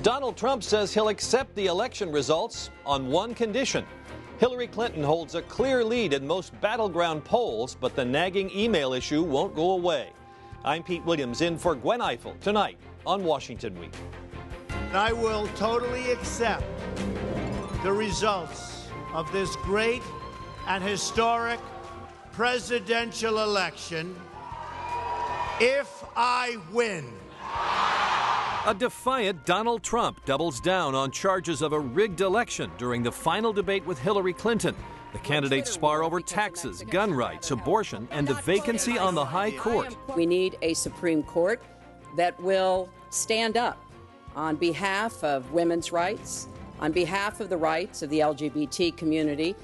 Donald Trump says he'll accept the election results on one condition. Hillary Clinton holds a clear lead in most battleground polls, but the nagging email issue won't go away. I'm Pete Williams in for Gwen Ifill tonight on Washington Week. I will totally accept the results of this great and historic presidential election if I win. A defiant Donald Trump doubles down on charges of a rigged election during the final debate with Hillary Clinton. The candidates spar over taxes, gun rights, abortion, and the vacancy on the high court. We need a Supreme Court that will stand up on behalf of women's rights, on behalf of the rights of the LGBT community,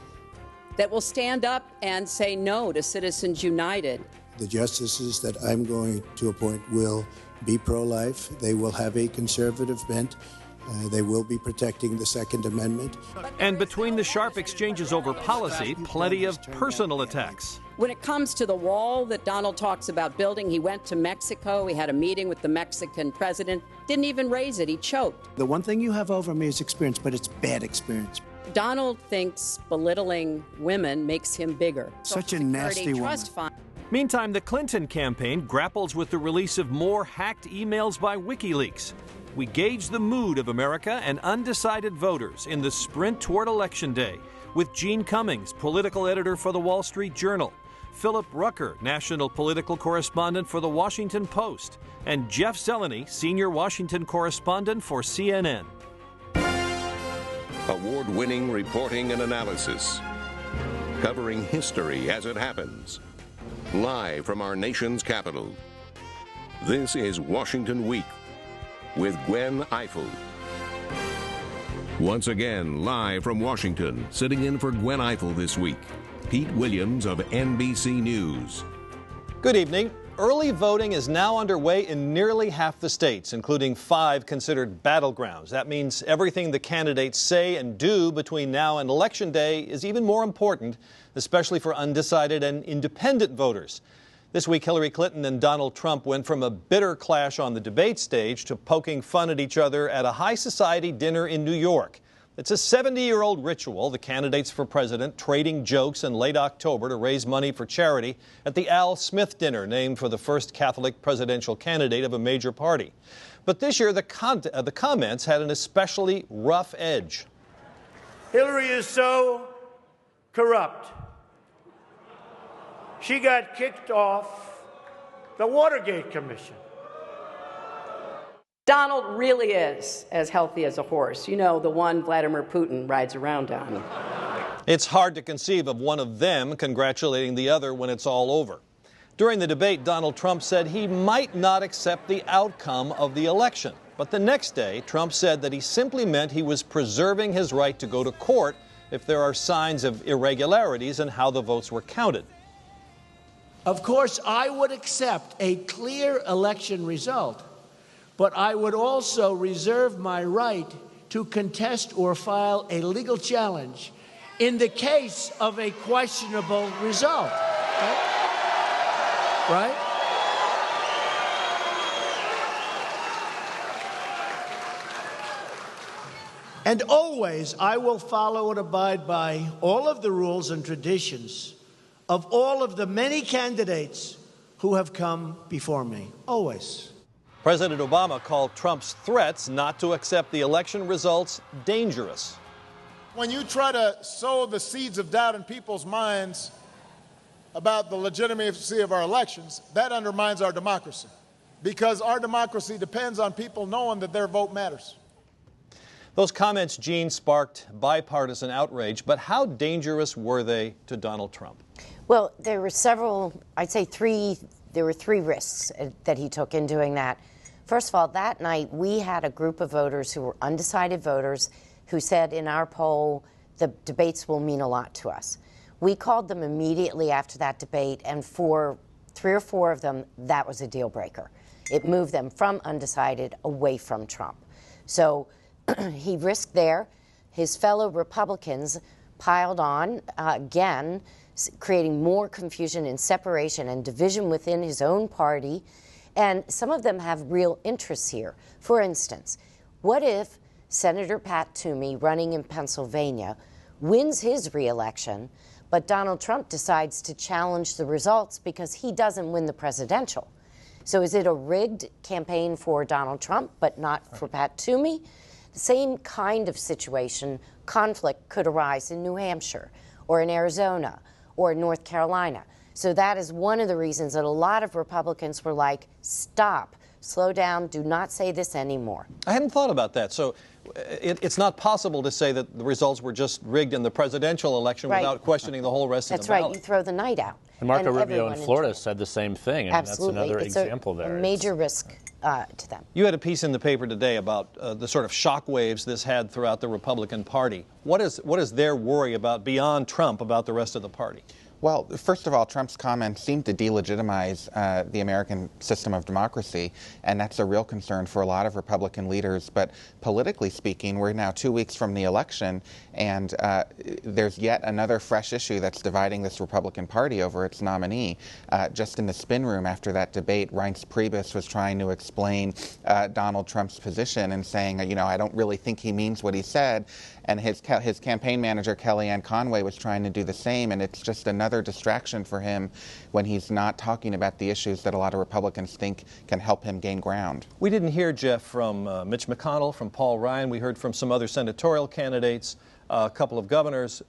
that will stand up and say no to Citizens United. The justices that I'm going to appoint will be pro-life. They will have a conservative bent. They will be protecting the Second Amendment. And between the sharp exchanges over policy, plenty of personal attacks. When it comes to the wall that Donald talks about building, he went to Mexico. He had a meeting with the Mexican president. Didn't even raise it. He choked. The one thing you have over me is experience, but it's bad experience. Donald thinks belittling women makes him bigger. Such a nasty woman. Meantime, the Clinton campaign grapples with the release of more hacked emails by WikiLeaks. We gauge the mood of America and undecided voters in the sprint toward Election Day with Gene Cummings, political editor for The Wall Street Journal, Philip Rucker, national political correspondent for The Washington Post, and Jeff Zeleny, senior Washington correspondent for CNN. Award-winning reporting and analysis, covering history as it happens. Live from our nation's capital, this is Washington Week with Gwen Ifill. Once again, live from Washington, sitting in for Gwen Ifill this week, Pete Williams of NBC News. Good evening. Early voting is now underway in nearly half the states, including 5 considered battlegrounds. That means everything the candidates say and do between now and Election Day is even more important, especially for undecided and independent voters. This week, Hillary Clinton and Donald Trump went from a bitter clash on the debate stage to poking fun at each other at a high society dinner in New York. It's a 70-year-old ritual, the candidates for president trading jokes in late October to raise money for charity at the Al Smith dinner, named for the first Catholic presidential candidate of a major party. But this year, the comments had an especially rough edge. Hillary is so corrupt. She got kicked off the Watergate Commission. Donald really is as healthy as a horse. You know, the one Vladimir Putin rides around on. It's hard to conceive of one of them congratulating the other when it's all over. During the debate, Donald Trump said he might not accept the outcome of the election. But the next day, Trump said that he simply meant he was preserving his right to go to court if there are signs of irregularities in how the votes were counted. Of course, I would accept a clear election result, but I would also reserve my right to contest or file a legal challenge in the case of a questionable result. Right? And always I will follow and abide by all of the rules and traditions of all of the many candidates who have come before me. Always. President Obama called Trump's threats not to accept the election results dangerous. When you try to sow the seeds of doubt in people's minds about the legitimacy of our elections, that undermines our democracy, because our democracy depends on people knowing that their vote matters. Those comments, Gene, sparked bipartisan outrage, but how dangerous were they to Donald Trump? Well, there were several, I'd say there were 3 risks that he took in doing that. First of all, that night we had a group of voters who were undecided voters who said in our poll, the debates will mean a lot to us. We called them immediately after that debate, and for 3 or 4 of them, that was a deal breaker. It moved them from undecided away from Trump. So he risked there. His fellow Republicans piled on, again, creating more confusion and separation and division within his own party. And some of them have real interests here. For instance, What if Senator Pat Toomey, running in Pennsylvania, wins his reelection, but Donald Trump decides to challenge the results because he doesn't win the presidential? So is it a rigged campaign for Donald Trump, but not for Pat Toomey? The same kind of situation, conflict, could arise in New Hampshire or in Arizona or in North Carolina. So that is one of the reasons that a lot of Republicans were like, stop, slow down, do not say this anymore. I hadn't thought about that. So it's not possible to say that the results were just rigged in the presidential election without questioning the whole rest of the ballot. That's right. You throw the night out. And Marco Rubio in Florida said the same thing. And absolutely. That's another it's example there. A major risk to them. You had a piece in the paper today about the sort of shock waves this had throughout the Republican Party. What is their worry about, beyond Trump, about the rest of the party? Well, first of all, Trump's comments seem to delegitimize the American system of democracy, and that's a real concern for a lot of Republican leaders. But politically speaking, we're now 2 weeks from the election, and there's yet another fresh issue that's dividing this Republican Party over its nominee. Just in the spin room after that debate, Reince Priebus was trying to explain Donald Trump's position and saying, I don't really think he means what he said. And his campaign manager, Kellyanne Conway, was trying to do the same, and it's just another distraction for him when he's not talking about the issues that a lot of Republicans think can help him gain ground. We didn't hear, Jeff, from Mitch McConnell, from Paul Ryan. We heard from some other senatorial candidates, a couple of governors.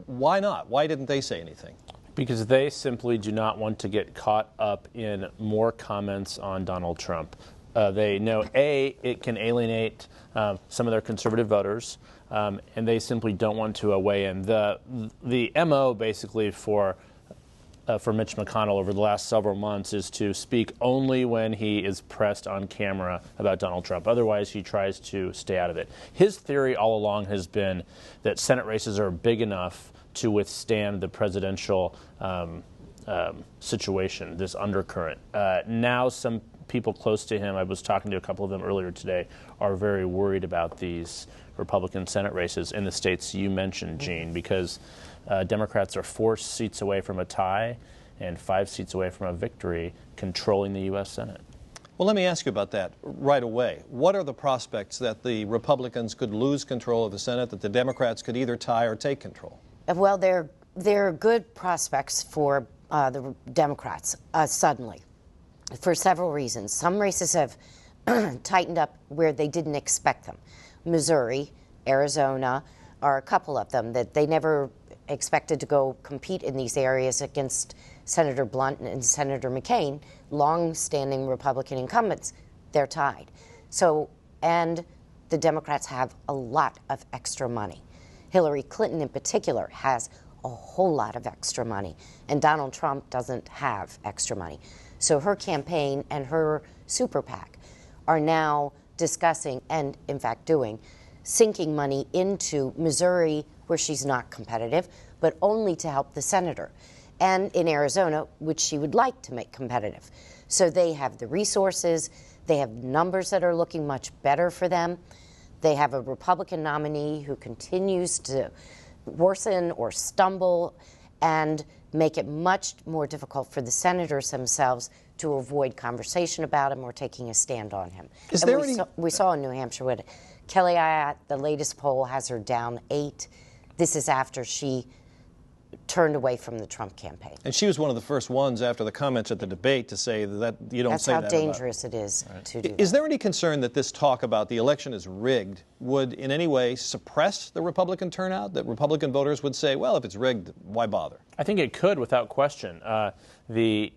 Why not? Why didn't they say anything? Because they simply do not want to get caught up in more comments on Donald Trump. They know, A, it can alienate some of their conservative voters, and they simply don't want to weigh in. The MO basically for Mitch McConnell over the last several months is to speak only when he is pressed on camera about Donald Trump. Otherwise, he tries to stay out of it. His theory all along has been that Senate races are big enough to withstand the presidential situation, this undercurrent. Now some people close to him, I was talking to a couple of them earlier today, are very worried about these Republican Senate races in the states you mentioned, Gene, because Democrats are 4 seats away from a tie and 5 seats away from a victory controlling the U.S. Senate. Well, let me ask you about that right away. What are the prospects that the Republicans could lose control of the Senate, that the Democrats could either tie or take control? Well, there are good prospects for the Democrats suddenly, for several reasons. Some races have tightened up where they didn't expect them. Missouri, Arizona are a couple of them that they never expected to go compete in these areas against Senator Blunt and Senator McCain, long-standing Republican incumbents. They're tied. So, and the Democrats have a lot of extra money. Hillary Clinton in particular has a whole lot of extra money, and Donald Trump doesn't have extra money. So her campaign and her super PAC are now discussing, and in fact doing, sinking money into Missouri, where she's not competitive, but only to help the senator, and in Arizona, which she would like to make competitive. So they have the resources, they have numbers that are looking much better for them. They have a Republican nominee who continues to worsen or stumble and make it much more difficult for the senators themselves to avoid conversation about him or taking a stand on him. We saw in New Hampshire with Kelly Ayotte, the latest poll has her down 8. This is after she turned away from the Trump campaign. And she was one of the first ones after the comments at the debate to say that you don't say that. That's how dangerous it is to do that. Is there any concern that this talk about the election is rigged would in any way suppress the Republican turnout, that Republican voters would say, well, if it's rigged, why bother? I think it could, without question. The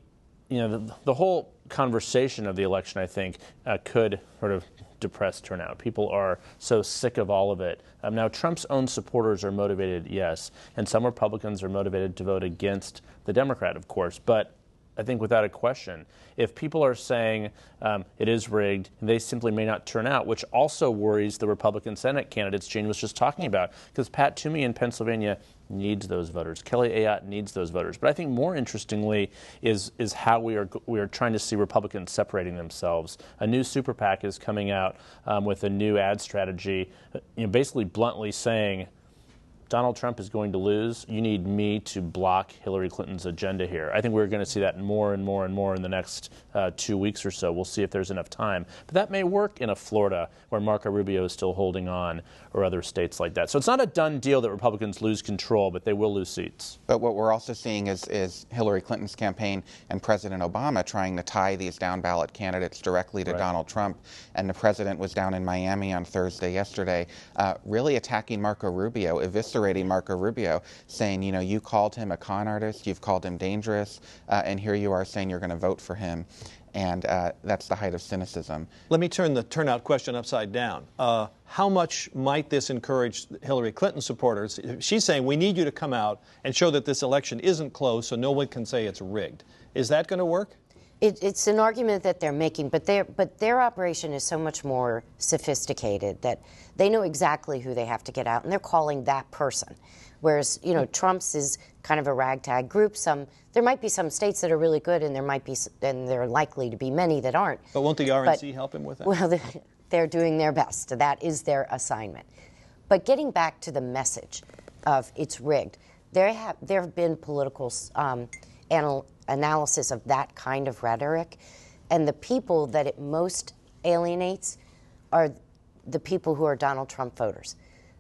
whole conversation of the election, I think, could sort of depress turnout. People are so sick of all of it. Now, Trump's own supporters are motivated, yes, and some Republicans are motivated to vote against the Democrat, of course, but I think without a question, if people are saying it is rigged, they simply may not turn out, which also worries the Republican Senate candidates Jane was just talking about, because Pat Toomey in Pennsylvania needs those voters. Kelly Ayotte needs those voters. But I think more interestingly is how we are trying to see Republicans separating themselves. A new super PAC is coming out with a new ad strategy, basically bluntly saying, Donald Trump is going to lose. You need me to block Hillary Clinton's agenda here. I think we're going to see that more and more and more in the next 2 weeks or so. We'll see if there's enough time. But that may work in a Florida where Marco Rubio is still holding on, or other states like that. So it's not a done deal that Republicans lose control, but they will lose seats. But what we're also seeing is Hillary Clinton's campaign and President Obama trying to tie these down-ballot candidates directly to Donald Trump. And the president was down in Miami on Thursday yesterday, really attacking Marco Rubio, eviscerating Marco Rubio, saying, you know, you called him a con artist, you've called him dangerous, and here you are saying you're going to vote for him. And that's the height of cynicism. Let me turn the turnout question upside down. How much might this encourage Hillary Clinton supporters? She's saying we need you to come out and show that this election isn't close so no one can say it's rigged. Is that going to work? It's an argument that they're making, but their operation is so much more sophisticated that they know exactly who they have to get out, and they're calling that person. Whereas, you know, Trump's is kind of a ragtag group. There might be some states that are really good, and there are likely to be many that aren't. But won't the RNC help him with that? Well, they're doing their best. That is their assignment. But getting back to the message of it's rigged, there have been political analysis of that kind of rhetoric, and the people that it most alienates are the people who are Donald Trump voters.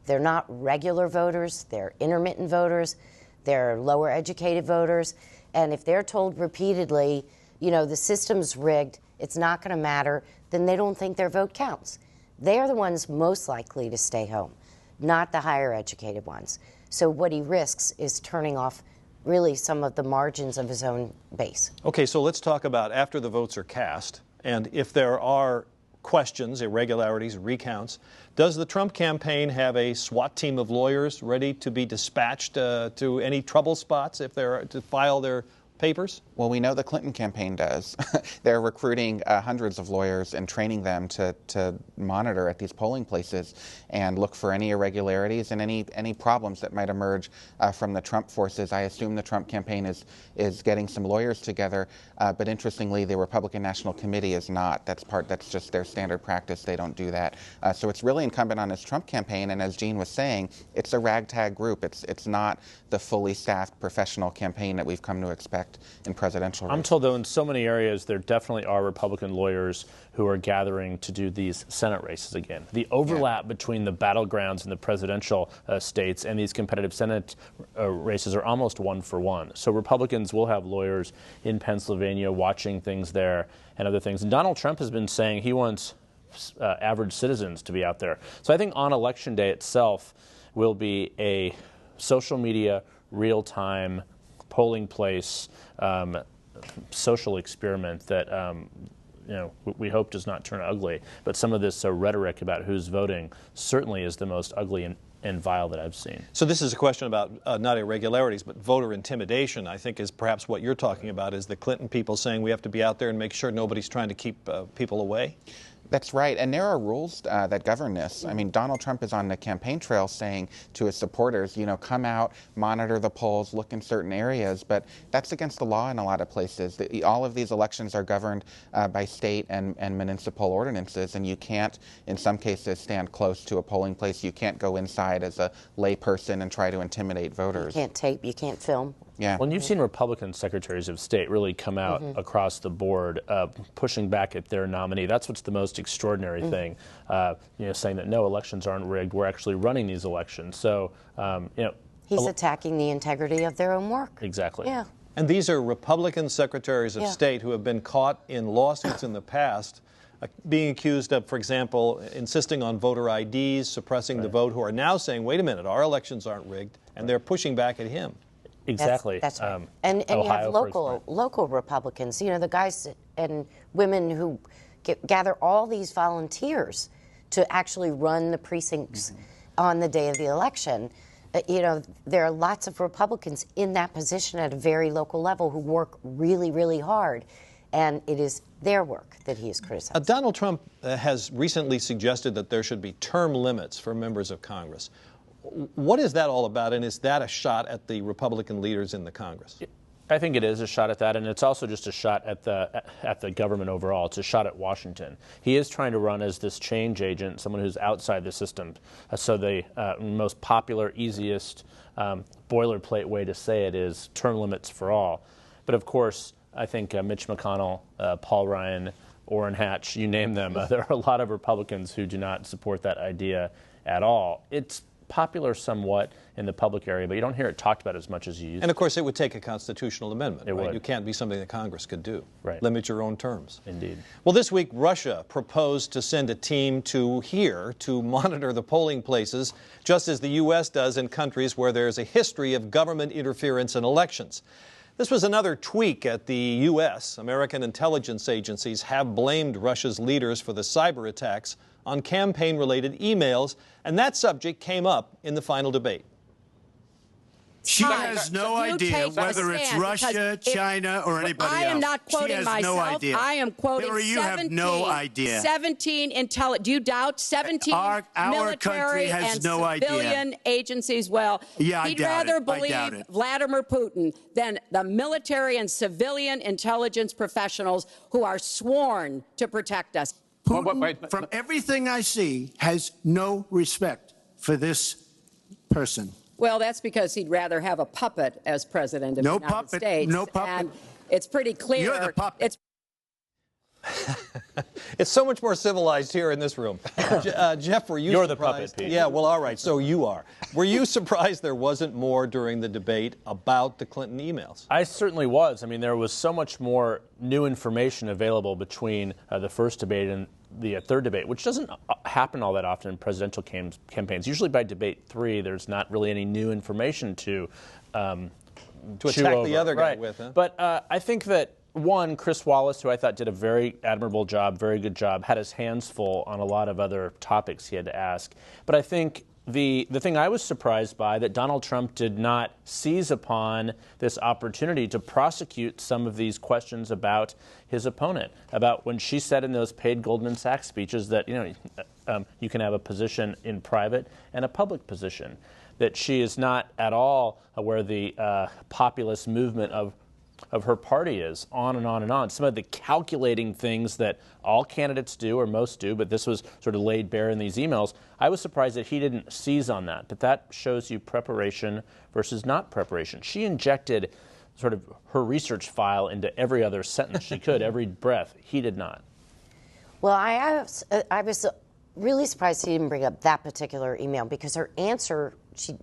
They're not regular voters, they're intermittent voters, they're lower educated voters, and if they're told repeatedly, you know, the system's rigged, it's not going to matter, then they don't think their vote counts. They're the ones most likely to stay home, not the higher educated ones. So what he risks is turning off really some of the margins of his own base. Okay, so let's talk about after the votes are cast, and if there are questions, irregularities, recounts, does the Trump campaign have a SWAT team of lawyers ready to be dispatched to any trouble spots if they're to file their papers? Well, we know the Clinton campaign does. They're recruiting hundreds of lawyers and training them to monitor at these polling places and look for any irregularities and any problems that might emerge from the Trump forces. I assume the Trump campaign is getting some lawyers together, but interestingly, the Republican National Committee is not. That's just their standard practice. They don't do that. So it's really incumbent on his Trump campaign, and as Gene was saying, it's a ragtag group. It's not the fully staffed professional campaign that we've come to expect in presidential races. I'm told, though, in so many areas there definitely are Republican lawyers who are gathering to do these Senate races again. The overlap between the battlegrounds in the presidential states and these competitive Senate races are almost one for one. So Republicans will have lawyers in Pennsylvania watching things there and other things. And Donald Trump has been saying he wants average citizens to be out there. So I think on Election Day itself will be a social media, real-time polling place, social experiment that you know, we hope does not turn ugly. But some of this rhetoric about who's voting certainly is the most ugly and vile that I've seen. So this is a question about not irregularities, but voter intimidation, I think, is perhaps what you're talking about, is the Clinton people saying we have to be out there and make sure nobody's trying to keep people away? That's right, and there are rules that govern this. I mean, Donald Trump is on the campaign trail saying to his supporters, you know, come out, monitor the polls, look in certain areas, but that's against the law in a lot of places. All of these elections are governed by state and municipal ordinances, and you can't, in some cases, stand close to a polling place. You can't go inside as a lay person and try to intimidate voters. You can't tape, you can't film. Yeah. Well, and you've seen Republican secretaries of state really come out across the board, pushing back at their nominee. That's what's the most extraordinary thing. You know, saying that no, elections aren't rigged. We're actually running these elections. So, you know, he's attacking the integrity of their own work. Exactly. Yeah. And these are Republican secretaries of state who have been caught in lawsuits in the past, being accused of, for example, insisting on voter IDs, suppressing the vote, who are now saying, wait a minute, our elections aren't rigged, and they're pushing back at him. Exactly. That's right. And you have local Republicans, you know, the guys and women who gather all these volunteers to actually run the precincts on the day of the election. You know, there are lots of Republicans in that position at a very local level who work really, really hard. And it is their work that he is criticizing. Donald Trump has recently suggested that there should be term limits for members of Congress. What is that all about, and is that a shot at the Republican leaders in the Congress? I think it is a shot at that, and it's also just a shot at the government overall. It's a shot at Washington. He is trying to run as this change agent, someone who's outside the system. So the most popular, easiest boilerplate way to say it is term limits for all. But of course, I think Mitch McConnell, Paul Ryan, Orrin Hatch, you name them, there are a lot of Republicans who do not support that idea at all. It's popular somewhat in the public area, but you don't hear it talked about as much as you used to. And of course, it would take a constitutional amendment. It right? would. You can't be something that Congress could do. Right. Limit your own terms. Indeed. Well, this week, Russia proposed to send a team to here to monitor the polling places, just as the U.S. does in countries where there's a history of government interference in elections. This was another tweak at the U.S. American intelligence agencies have blamed Russia's leaders for the cyber attacks on campaign-related emails, and that subject came up in the final debate. She has no idea whether it's Russia, China, or anybody else. I am not quoting myself. No idea. I am quoting Hillary, you 17. have no idea. 17 do you doubt 17 our military country has and no civilian idea. agencies? Well, yeah, he'd rather believe Vladimir Putin than the military and civilian intelligence professionals who are sworn to protect us. Putin, from everything I see, has no respect for this person. Well, that's because he'd rather have a puppet as president of the United States. No puppet. And it's pretty clear. You're the puppet. It's so much more civilized here in this room. Jeff, were you You're surprised? the puppet, Pete. Yeah, well, all right, so you are. Were you surprised there wasn't more during the debate about the Clinton emails? I certainly was. I mean, there was so much more new information available between the first debate and the third debate, which doesn't happen all that often in presidential campaigns. Usually by debate 3, there's not really any new information to attack the other guy with. Huh? But I think that, one, Chris Wallace, who I thought did a very admirable job, very good job, had his hands full on a lot of other topics he had to ask. But I think the thing I was surprised by, that Donald Trump did not seize upon this opportunity to prosecute some of these questions about his opponent, about when she said in those paid Goldman Sachs speeches that, you can have a position in private and a public position, that she is not at all where the populist movement of her party is, on and on and on. Some of the calculating things that all candidates do, or most do, but this was sort of laid bare in these emails. I was surprised that he didn't seize on that, but that shows you preparation versus not preparation. She injected sort of her research file into every other sentence she could, every breath. He did not. Well, I was really surprised he didn't bring up that particular email, because her answer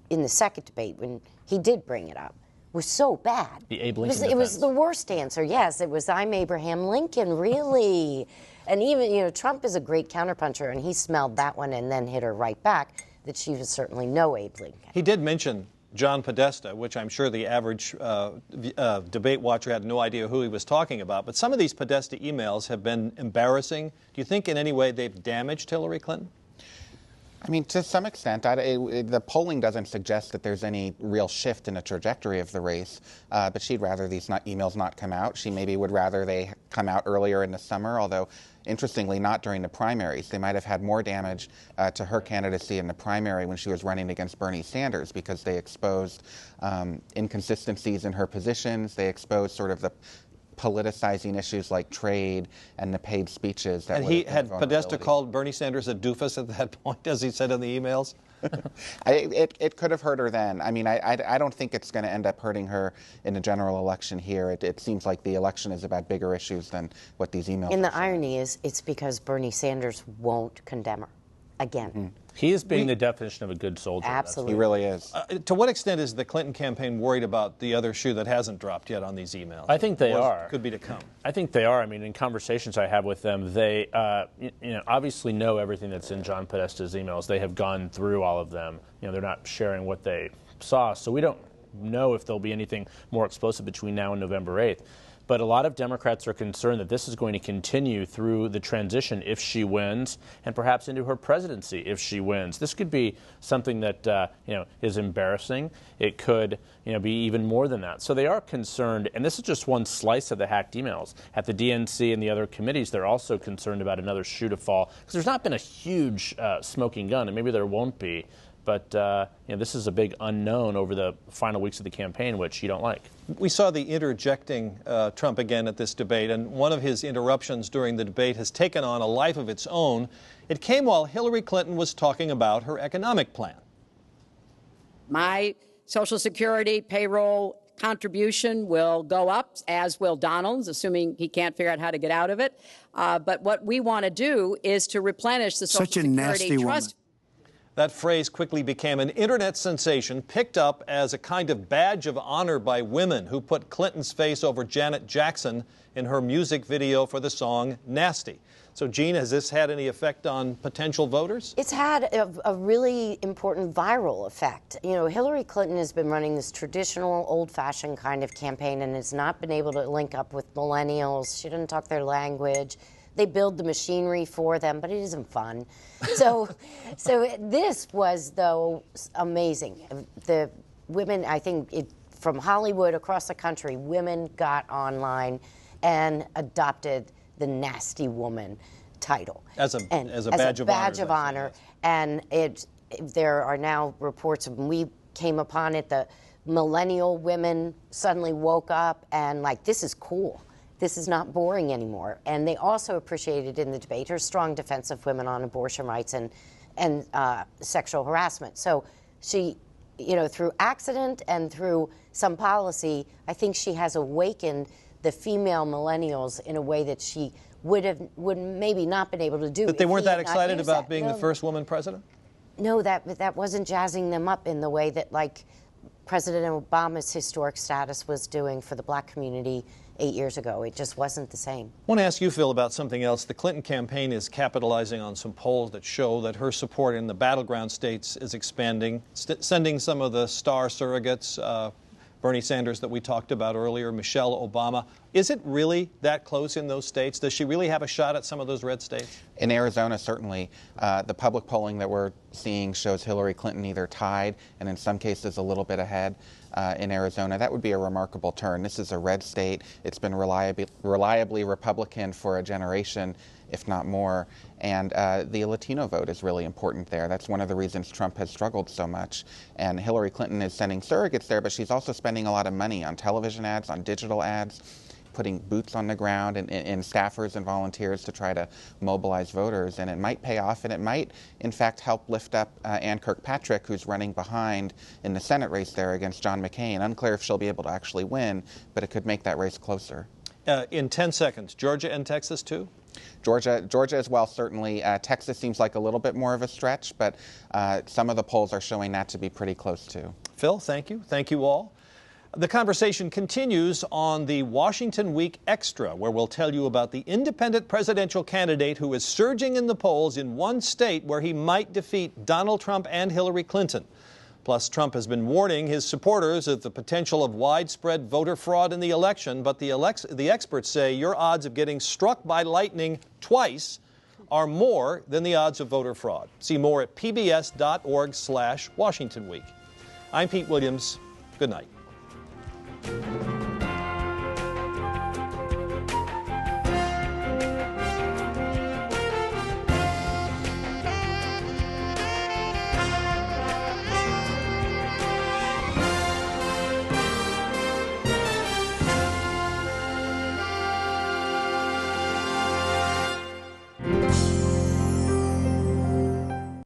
in the second debate, when he did bring it up, was so bad. The Abe Lincoln it was the worst answer. Yes, it was, I'm Abraham Lincoln, really. And even, Trump is a great counterpuncher, and he smelled that one and then hit her right back that she was certainly no Abe Lincoln. He did mention John Podesta, which I'm sure the average debate watcher had no idea who he was talking about. But some of these Podesta emails have been embarrassing. Do you think in any way they've damaged Hillary Clinton? I mean, to some extent, the polling doesn't suggest that there's any real shift in the trajectory of the race, but she'd rather these emails not come out. She maybe would rather they come out earlier in the summer, although, interestingly, not during the primaries. They might have had more damage to her candidacy in the primary when she was running against Bernie Sanders, because they exposed inconsistencies in her positions. They exposed sort of the politicizing issues like trade and the paid speeches. And he had Podesta called Bernie Sanders a doofus at that point, as he said in the emails? It could have hurt her then. I mean, I don't think it's going to end up hurting her in the general election here. It seems like the election is about bigger issues than what these emails And the irony is, it's because Bernie Sanders won't condemn her again. Mm-hmm. He is being the definition of a good soldier. Absolutely. He really is. To what extent is the Clinton campaign worried about the other shoe that hasn't dropped yet on these emails? I think they are. Could be to come. I think they are. I mean, in conversations I have with them, they obviously know everything that's in John Podesta's emails. They have gone through all of them. They're not sharing what they saw, so we don't know if there'll be anything more explosive between now and November 8th. But a lot of Democrats are concerned that this is going to continue through the transition if she wins, and perhaps into her presidency if she wins. This could be something that is embarrassing. It could be even more than that. So they are concerned, and this is just one slice of the hacked emails. At the DNC and the other committees, they're also concerned about another shoe to fall, because there's not been a huge smoking gun, and maybe there won't be. But this is a big unknown over the final weeks of the campaign, which you don't like. We saw the interjecting Trump again at this debate, and one of his interruptions during the debate has taken on a life of its own. It came while Hillary Clinton was talking about her economic plan. My Social Security payroll contribution will go up, as will Donald's, assuming he can't figure out how to get out of it. But what we want to do is to replenish the Social Security trust. That phrase quickly became an internet sensation, picked up as a kind of badge of honor by women who put Clinton's face over Janet Jackson in her music video for the song Nasty. So, Jean, has this had any effect on potential voters? It's had a really important viral effect. You know, Hillary Clinton has been running this traditional, old-fashioned kind of campaign and has not been able to link up with millennials. She doesn't talk their language. They build the machinery for them, but it isn't fun. So this was, though, amazing. The women, I think, from Hollywood across the country, women got online and adopted the Nasty Woman title as a badge of honor. And there are now reports, and we came upon it, the millennial women suddenly woke up and like, this is cool. This is not boring anymore. And they also appreciated in the debate her strong defense of women on abortion rights and sexual harassment. So she, through accident and through some policy, I think she has awakened the female millennials in a way that she would maybe not been able to do. But they weren't that excited about being the first woman president? No, that wasn't jazzing them up in the way that, like, President Obama's historic status was doing for the black community 8 years ago. It just wasn't the same. I want to ask you, Phil, about something else. The Clinton campaign is capitalizing on some polls that show that her support in the battleground states is expanding, sending some of the star surrogates, Bernie Sanders that we talked about earlier, Michelle Obama. Is it really that close in those states? Does she really have a shot at some of those red states? In Arizona, certainly. The public polling that we're seeing shows Hillary Clinton either tied and in some cases a little bit ahead in Arizona. That would be a remarkable turn. This is a red state. It's been reliably Republican for a generation, if not more. And the Latino vote is really important there. That's one of the reasons Trump has struggled so much. And Hillary Clinton is sending surrogates there, but she's also spending a lot of money on television ads, on digital ads, putting boots on the ground and staffers and volunteers to try to mobilize voters. And it might pay off, and it might, in fact, help lift up Ann Kirkpatrick, who's running behind in the Senate race there against John McCain. Unclear if she'll be able to actually win, but it could make that race closer. In 10 seconds, Georgia and Texas, too? Georgia as well, certainly. Texas seems like a little bit more of a stretch, but some of the polls are showing that to be pretty close, too. Phil, thank you. Thank you all. The conversation continues on the Washington Week Extra, where we'll tell you about the independent presidential candidate who is surging in the polls in one state where he might defeat Donald Trump and Hillary Clinton. Plus, Trump has been warning his supporters of the potential of widespread voter fraud in the election, but the experts say your odds of getting struck by lightning twice are more than the odds of voter fraud. See more at pbs.org/WashingtonWeek. I'm Pete Williams. Good night.